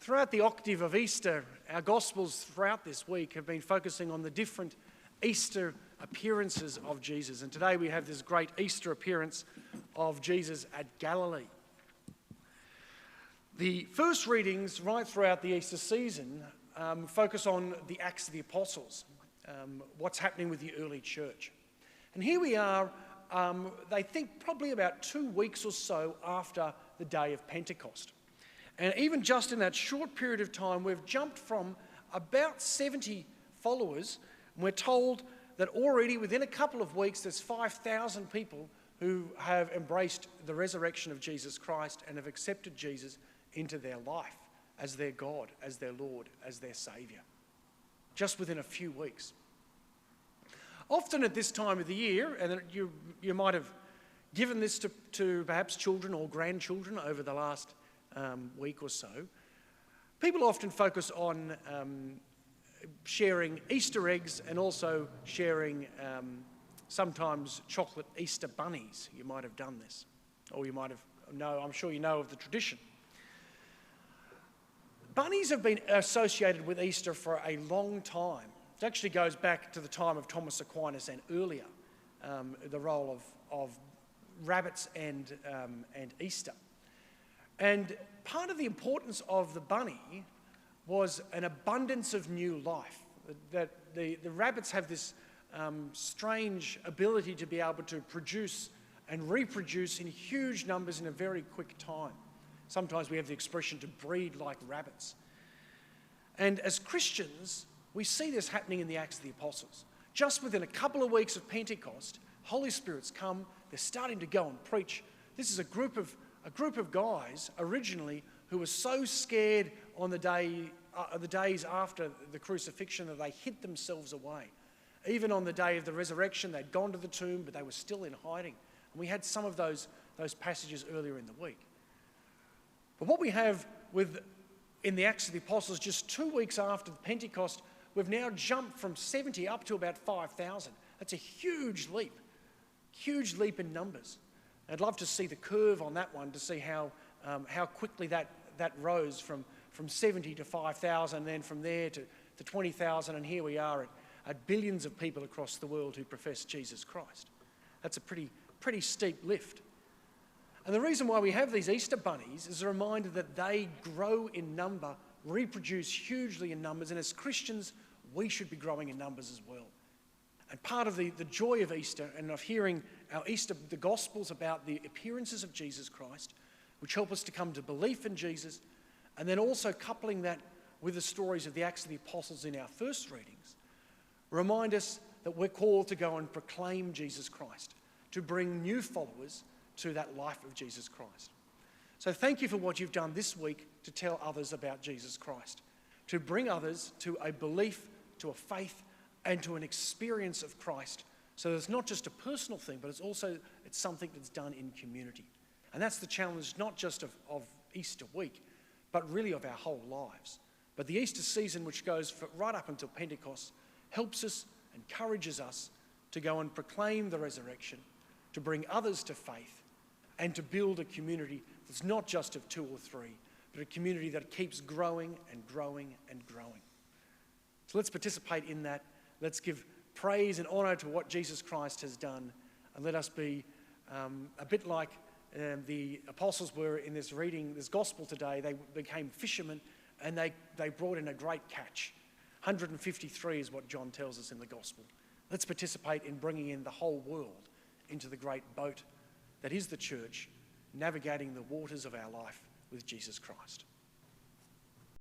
Throughout the Octave of Easter, our Gospels throughout this week have been focusing on the different Easter appearances of Jesus. And today we have this great Easter appearance of Jesus at Galilee. The first readings right throughout the Easter season focus on the Acts of the Apostles, what's happening with the early church. And here we are, they think probably about 2 weeks or so after the day of Pentecost. And even just in that short period of time, we've jumped from about 70 followers, and we're told that already within a couple of weeks, there's 5,000 people who have embraced the resurrection of Jesus Christ and have accepted Jesus into their life as their God, as their Lord, as their Saviour, just within a few weeks. Often at this time of the year, and you might have given this to perhaps children or grandchildren over the last week or so, people often focus on sharing Easter eggs and also sharing sometimes chocolate Easter bunnies. You might have done this, or you might have, I'm sure you know of the tradition. Bunnies have been associated with Easter for a long time. It actually goes back to the time of Thomas Aquinas and earlier, the role of rabbits and Easter. And part of the importance of the bunny was an abundance of new life. That the rabbits have this strange ability to be able to produce and reproduce in huge numbers in a very quick time. Sometimes we have the expression to breed like rabbits. And as Christians, we see this happening in the Acts of the Apostles. Just within a couple of weeks of Pentecost, Holy Spirit's come, they're starting to go and preach. This is a group of guys originally who were so scared on the days after the crucifixion that they hid themselves away. Even on the day of the resurrection, they'd gone to the tomb, but they were still in hiding. And we had some of those passages earlier in the week. But what we have in the Acts of the Apostles, just 2 weeks after Pentecost, we've now jumped from 70 up to about 5,000. That's a huge leap in numbers. I'd love to see the curve on that one to see how quickly that rose from 70 to 5,000, and then from there to 20,000, and here we are at billions of people across the world who profess Jesus Christ. That's a pretty steep lift. And the reason why we have these Easter bunnies is a reminder that they grow in number, reproduce hugely in numbers, and as Christians, we should be growing in numbers as well. And part of the joy of Easter and of hearing the Gospels about the appearances of Jesus Christ, which help us to come to belief in Jesus, and then also coupling that with the stories of the Acts of the Apostles in our first readings, remind us that we're called to go and proclaim Jesus Christ, to bring new followers to that life of Jesus Christ. So thank you for what you've done this week to tell others about Jesus Christ, to bring others to a belief, to a faith, and to an experience of Christ. So it's not just a personal thing, but it's something that's done in community. And that's the challenge, not just of Easter week, but really of our whole lives. But the Easter season, which goes right up until Pentecost, helps us, encourages us to go and proclaim the resurrection, to bring others to faith, and to build a community that's not just of 2 or 3, but a community that keeps growing and growing and growing. So let's participate in that. Let's give praise and honour to what Jesus Christ has done, and let us be a bit like the apostles were in this reading, this gospel today. They became fishermen, and they brought in a great catch. 153 is what John tells us in the gospel. Let's participate in bringing in the whole world into the great boat that is the church, navigating the waters of our life with Jesus Christ.